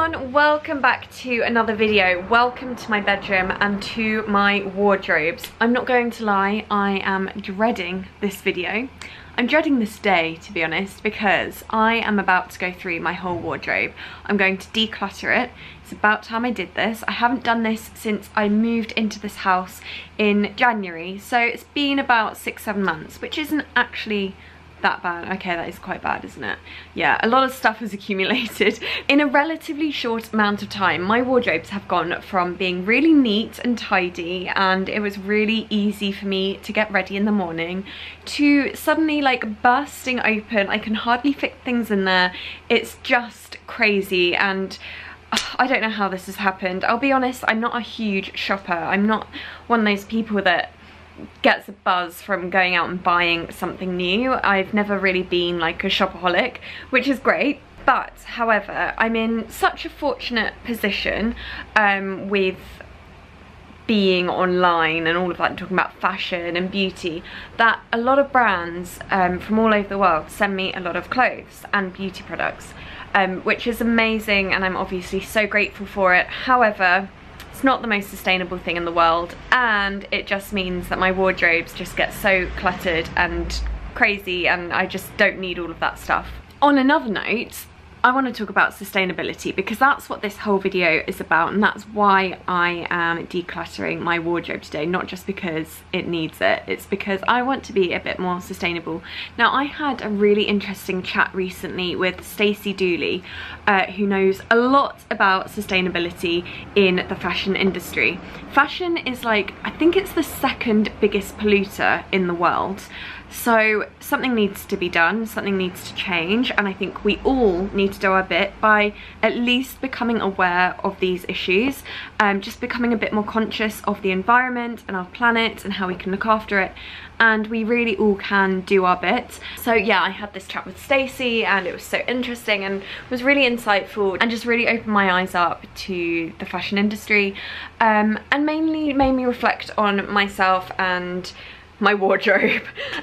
everyone, welcome back to another video. Welcome to my bedroom and to my wardrobes. I'm not going to lie, I am dreading this video. I'm dreading this day, to be honest, because I am about to go through my whole wardrobe. I'm going to declutter it. It's about time I did this. I haven't done this since I moved into this house in January, so it's been about 6-7 months, which isn't actually that bad. Okay, that is quite bad, isn't it? Yeah, a lot of stuff has accumulated in a relatively short amount of time. My wardrobes have gone from being really neat and tidy, and it was really easy for me to get ready in the morning, to suddenly like bursting open. I can hardly fit things in there. It's just crazy, and I don't know how this has happened. I'll be honest, I'm not a huge shopper. I'm not one of those people that gets a buzz from going out and buying something new. I've never really been like a shopaholic, which is great. But however, I'm in such a fortunate position with being online and all of that, and talking about fashion and beauty, that a lot of brands from all over the world send me a lot of clothes and beauty products, which is amazing, and I'm obviously so grateful for it. However, it's not the most sustainable thing in the world, and it just means that my wardrobes just get so cluttered and crazy, and I just don't need all of that stuff. On another note, I want to talk about sustainability, because that's what this whole video is about, and that's why I am decluttering my wardrobe today. Not just because it needs it, it's because I want to be a bit more sustainable. Now, I had a really interesting chat recently with Stacey Dooley, who knows a lot about sustainability in the fashion industry. Fashion is like, I think it's the second biggest polluter in the world. So something needs to be done, something needs to change, and I think we all need to do our bit by at least becoming aware of these issues, just becoming a bit more conscious of the environment and our planet and how we can look after it, and we really all can do our bit. So yeah, I had this chat with Stacey, and it was so interesting and was really insightful, and just really opened my eyes up to the fashion industry, and mainly made me reflect on myself and my wardrobe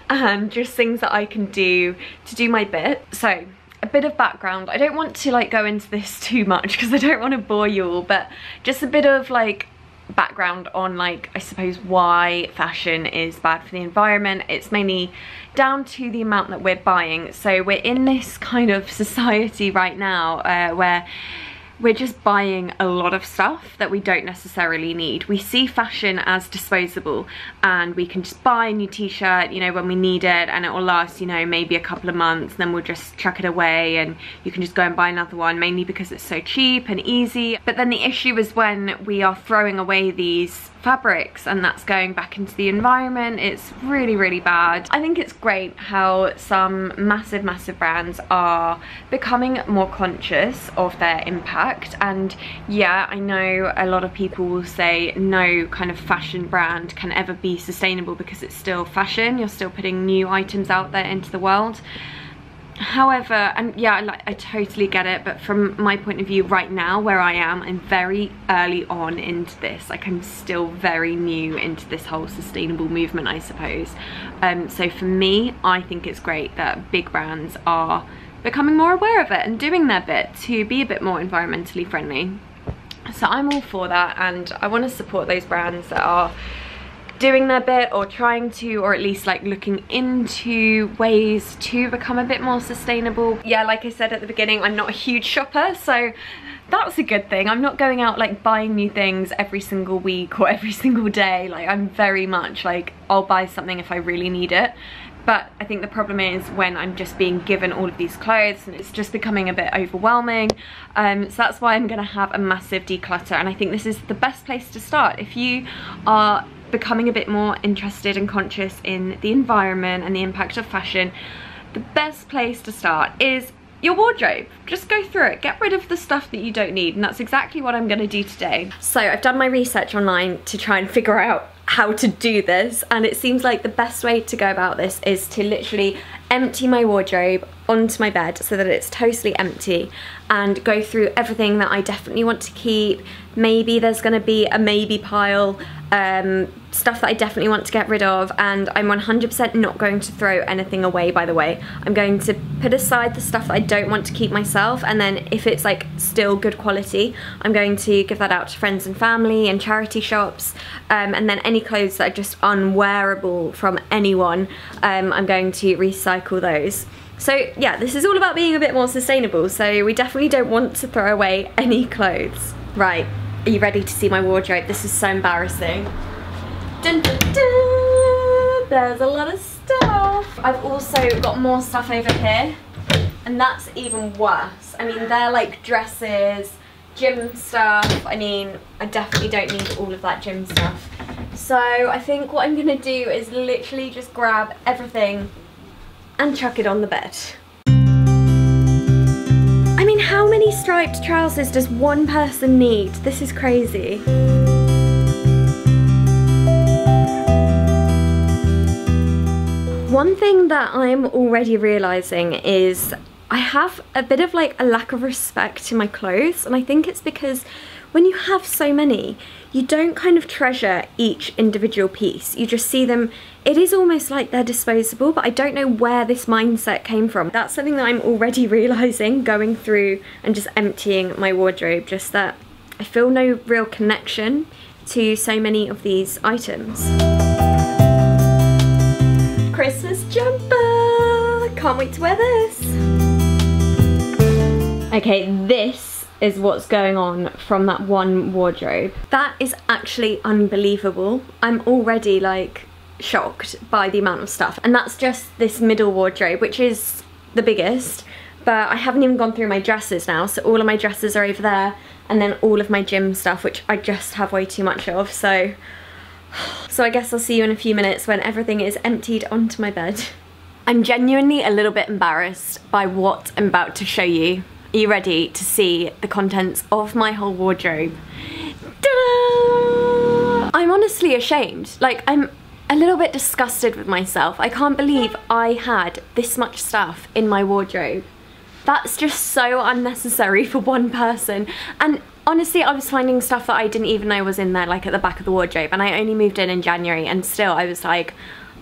and just things that I can do to do my bit. So a bit of background. I don't want to like go into this too much because I don't want to bore you all, but just a bit of like background on, like, I suppose why fashion is bad for the environment. It's mainly down to the amount that we're buying. So we're in this kind of society right now where we're just buying a lot of stuff that we don't necessarily need. We see fashion as disposable, and we can just buy a new t-shirt, you know, when we need it, and it will last, you know, maybe a couple of months, and then we'll just chuck it away and you can just go and buy another one, mainly because it's so cheap and easy. But then the issue is when we are throwing away these fabrics and that's going back into the environment. It's really, really bad. I think it's great how some massive brands are becoming more conscious of their impact, and yeah, I know a lot of people will say no kind of fashion brand can ever be sustainable because it's still fashion, you're still putting new items out there into the world. However, and yeah, I totally get it, but from my point of view right now, where I am, I'm very early on into this. Like, I'm still very new into this whole sustainable movement, I suppose. So for me, I think it's great that big brands are becoming more aware of it and doing their bit to be a bit more environmentally friendly. So I'm all for that, and I want to support those brands that are doing their bit, or trying to, or at least like looking into ways to become a bit more sustainable. Yeah, like I said at the beginning, I'm not a huge shopper, so that's a good thing. I'm not going out like buying new things every single week or every single day. Like, I'm very much like, I'll buy something if I really need it. But I think the problem is when I'm just being given all of these clothes, and it's just becoming a bit overwhelming. So that's why I'm gonna have a massive declutter, and I think this is the best place to start. If you are becoming a bit more interested and conscious in the environment and the impact of fashion, the best place to start is your wardrobe. Just go through it, get rid of the stuff that you don't need, and that's exactly what I'm gonna do today. So I've done my research online to try and figure out how to do this, and it seems like the best way to go about this is to literally empty my wardrobe onto my bed so that it's totally empty and go through everything that I definitely want to keep. Maybe there's going to be a maybe pile, stuff that I definitely want to get rid of, and I'm 100% not going to throw anything away, by the way. I'm going to put aside the stuff that I don't want to keep myself, and then if it's like still good quality, I'm going to give that out to friends and family and charity shops, and then any clothes that are just unwearable from anyone, I'm going to recycle those. So yeah, this is all about being a bit more sustainable, so we definitely don't want to throw away any clothes. Right, are you ready to see my wardrobe? This is so embarrassing. Dun, dun, dun. There's a lot of stuff. I've also got more stuff over here, and that's even worse. I mean, they're like dresses, gym stuff. I mean, I definitely don't need all of that gym stuff. So I think what I'm gonna do is literally just grab everything and chuck it on the bed. I mean, how many striped trousers does one person need? This is crazy. One thing that I'm already realising is I have a bit of like a lack of respect to my clothes, and I think it's because when you have so many, you don't kind of treasure each individual piece. You just see them, it is almost like they're disposable, but I don't know where this mindset came from. That's something that I'm already realising going through and just emptying my wardrobe, just that I feel no real connection to so many of these items. Christmas jumper! Can't wait to wear this! Okay, this is what's going on from that one wardrobe. That is actually unbelievable. I'm already like shocked by the amount of stuff, and that's just this middle wardrobe, which is the biggest, but I haven't even gone through my dresses now, so all of my dresses are over there, and then all of my gym stuff, which I just have way too much of, so I guess I'll see you in a few minutes when everything is emptied onto my bed. I'm genuinely a little bit embarrassed by what I'm about to show you. Are you ready to see the contents of my whole wardrobe? Ta-da! I'm honestly ashamed. Like, I'm a little bit disgusted with myself. I can't believe I had this much stuff in my wardrobe. That's just so unnecessary for one person. And honestly, I was finding stuff that I didn't even know was in there, like at the back of the wardrobe, and I only moved in January, and still I was like,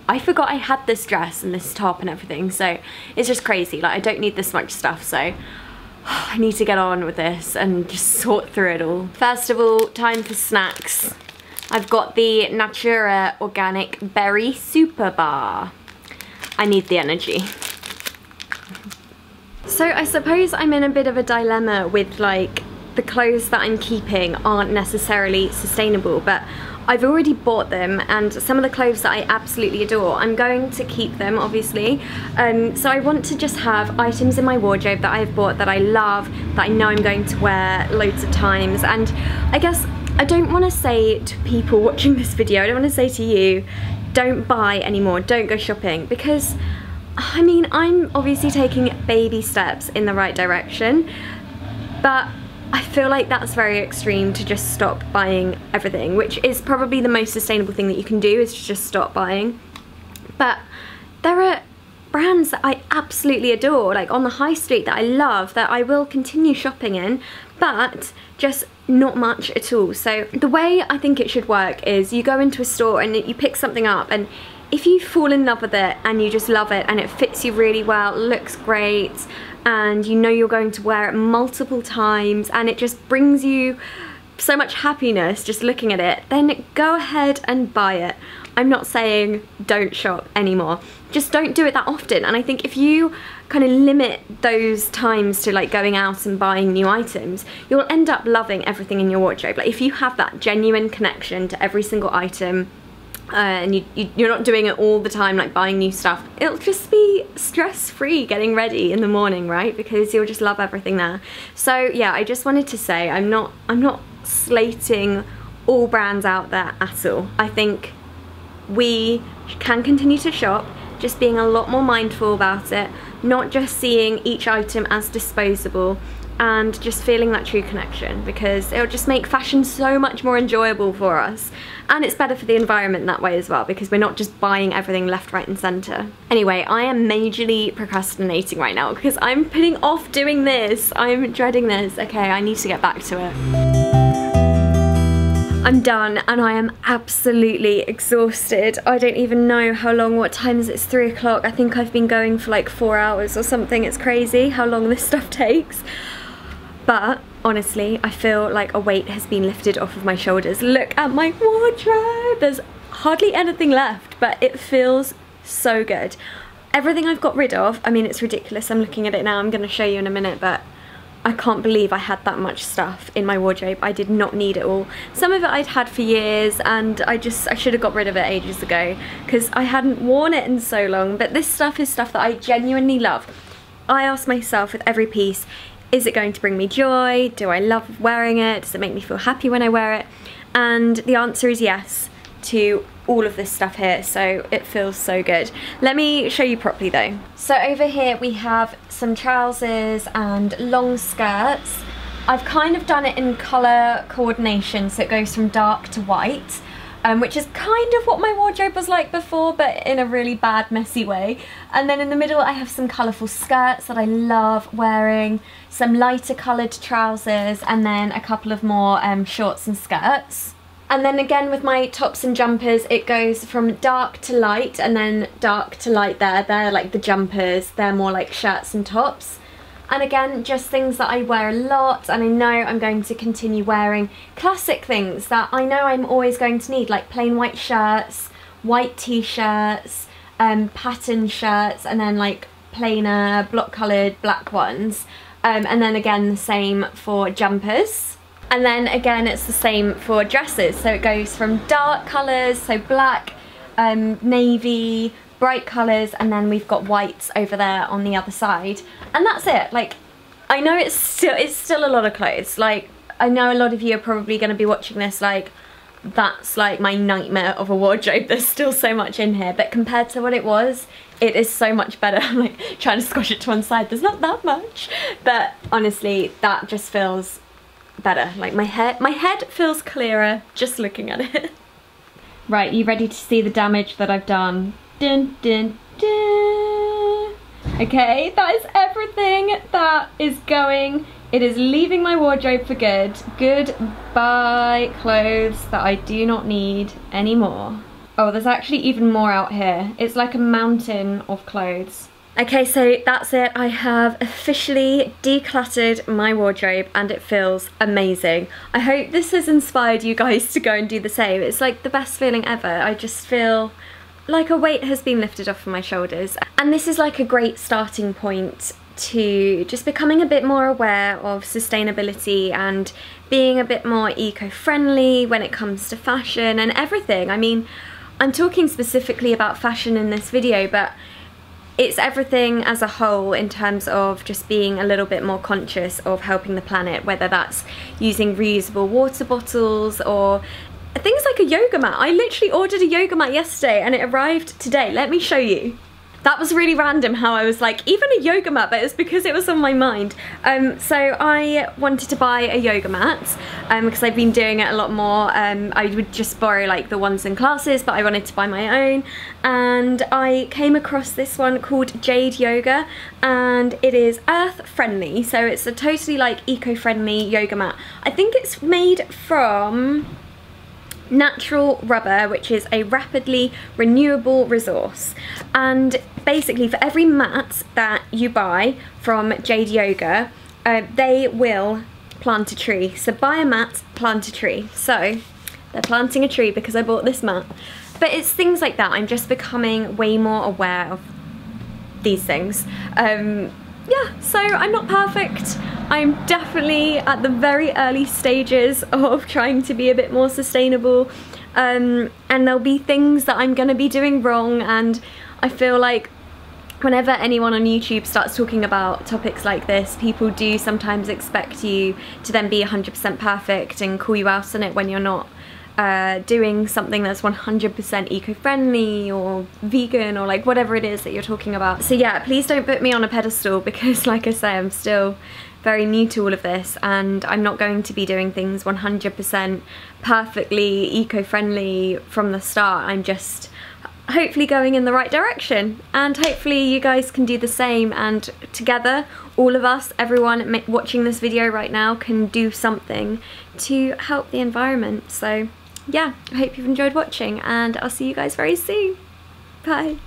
I forgot I had this dress and this top and everything. So it's just crazy. Like, I don't need this much stuff, so I need to get on with this and just sort through it all. First of all, time for snacks. I've got the Natura Organic Berry Super Bar. I need the energy. So I suppose I'm in a bit of a dilemma with like the clothes that I'm keeping aren't necessarily sustainable, but I've already bought them, and some of the clothes that I absolutely adore, I'm going to keep them, obviously. So I want to just have items in my wardrobe that I've bought that I love, that I know I'm going to wear loads of times. And I guess I don't want to say to people watching this video, I don't want to say to you, don't buy anymore, don't go shopping, because I mean, I'm obviously taking baby steps in the right direction, but I feel like that's very extreme to just stop buying everything, which is probably the most sustainable thing that you can do, is to just stop buying. But there are brands that I absolutely adore, like on the high street, that I love, that I will continue shopping in, but just not much at all. So the way I think it should work is you go into a store and you pick something up, and if you fall in love with it and you just love it and it fits you really well, looks great, and you know you're going to wear it multiple times and it just brings you so much happiness just looking at it, then go ahead and buy it. I'm not saying don't shop anymore, just don't do it that often. And I think if you kind of limit those times to like going out and buying new items, you'll end up loving everything in your wardrobe. Like if you have that genuine connection to every single item, and you're not doing it all the time, like buying new stuff, it'll just be stress-free getting ready in the morning, right? Because you'll just love everything there. So yeah, I just wanted to say I'm not slating all brands out there at all. I think we can continue to shop, just being a lot more mindful about it, not just seeing each item as disposable, and just feeling that true connection, because it'll just make fashion so much more enjoyable for us. And it's better for the environment that way as well, because we're not just buying everything left, right and centre. Anyway, I am majorly procrastinating right now because I'm putting off doing this. I'm dreading this. Okay, I need to get back to it. I'm done and I am absolutely exhausted. I don't even know how long, what time is it? It's 3 o'clock. I think I've been going for like 4 hours or something. It's crazy how long this stuff takes. But honestly, I feel like a weight has been lifted off of my shoulders. Look at my wardrobe. There's hardly anything left, but it feels so good. Everything I've got rid of, I mean, it's ridiculous. I'm looking at it now. I'm going to show you in a minute, but I can't believe I had that much stuff in my wardrobe. I did not need it all. Some of it I'd had for years, and I should have got rid of it ages ago because I hadn't worn it in so long. But this stuff is stuff that I genuinely love. I ask myself with every piece, is it going to bring me joy? Do I love wearing it? Does it make me feel happy when I wear it? And the answer is yes to all of this stuff here, so it feels so good. Let me show you properly though. So over here we have some trousers and long skirts. I've kind of done it in colour coordination, so it goes from dark to white. Which is kind of what my wardrobe was like before, but in a really bad, messy way. And then in the middle I have some colourful skirts that I love wearing, some lighter coloured trousers, and then a couple of more shorts and skirts. And then again with my tops and jumpers, it goes from dark to light, and then dark to light there. They're like the jumpers, they're more like shirts and tops. And again, just things that I wear a lot, and I know I'm going to continue wearing classic things that I know I'm always going to need, like plain white shirts, white t-shirts, pattern shirts, and then like plainer, block coloured black ones. And then again, the same for jumpers. And then again, it's the same for dresses. So it goes from dark colours, so black, navy, bright colours, and then we've got whites over there on the other side, and that's it. Like, I know it's still a lot of clothes. Like, I know a lot of you are probably going to be watching this like, that's like my nightmare of a wardrobe. There's still so much in here, but compared to what it was, it is so much better. I'm like trying to squash it to one side. There's not that much, but honestly, that just feels better. Like my head feels clearer just looking at it. Right, you ready to see the damage that I've done? Dun, dun, dun. Okay, that is everything that is going. It is leaving my wardrobe for good. Goodbye clothes that I do not need anymore. Oh, there's actually even more out here. It's like a mountain of clothes. Okay, so that's it. I have officially decluttered my wardrobe and it feels amazing. I hope this has inspired you guys to go and do the same. It's like the best feeling ever. I just feel like a weight has been lifted off of my shoulders. And this is like a great starting point to just becoming a bit more aware of sustainability and being a bit more eco-friendly when it comes to fashion and everything. I mean, I'm talking specifically about fashion in this video, but it's everything as a whole in terms of just being a little bit more conscious of helping the planet, whether that's using reusable water bottles or things like a yoga mat. I literally ordered a yoga mat yesterday and it arrived today. Let me show you. That was really random how I was like, even a yoga mat, but it's because it was on my mind. So I wanted to buy a yoga mat because I've been doing it a lot more. I would just borrow like the ones in classes, but I wanted to buy my own. And I came across this one called Jade Yoga, and it is earth friendly. So it's a totally like eco-friendly yoga mat. I think it's made from natural rubber, which is a rapidly renewable resource. And basically for every mat that you buy from Jade Yoga, they will plant a tree. So buy a mat, plant a tree. So they're planting a tree because I bought this mat. But it's things like that. I'm just becoming way more aware of these things. Yeah, so I'm not perfect. I'm definitely at the very early stages of trying to be a bit more sustainable, and there'll be things that I'm gonna be doing wrong, and I feel like whenever anyone on YouTube starts talking about topics like this, people do sometimes expect you to then be 100% perfect and call you out on it when you're not. doing something that's 100% eco-friendly or vegan or like whatever it is that you're talking about. So yeah, please don't put me on a pedestal because like I say, I'm still very new to all of this and I'm not going to be doing things 100% perfectly eco-friendly from the start. I'm just hopefully going in the right direction, and hopefully you guys can do the same, and together, all of us, everyone watching this video right now, can do something to help the environment. So yeah, I hope you've enjoyed watching and I'll see you guys very soon. Bye.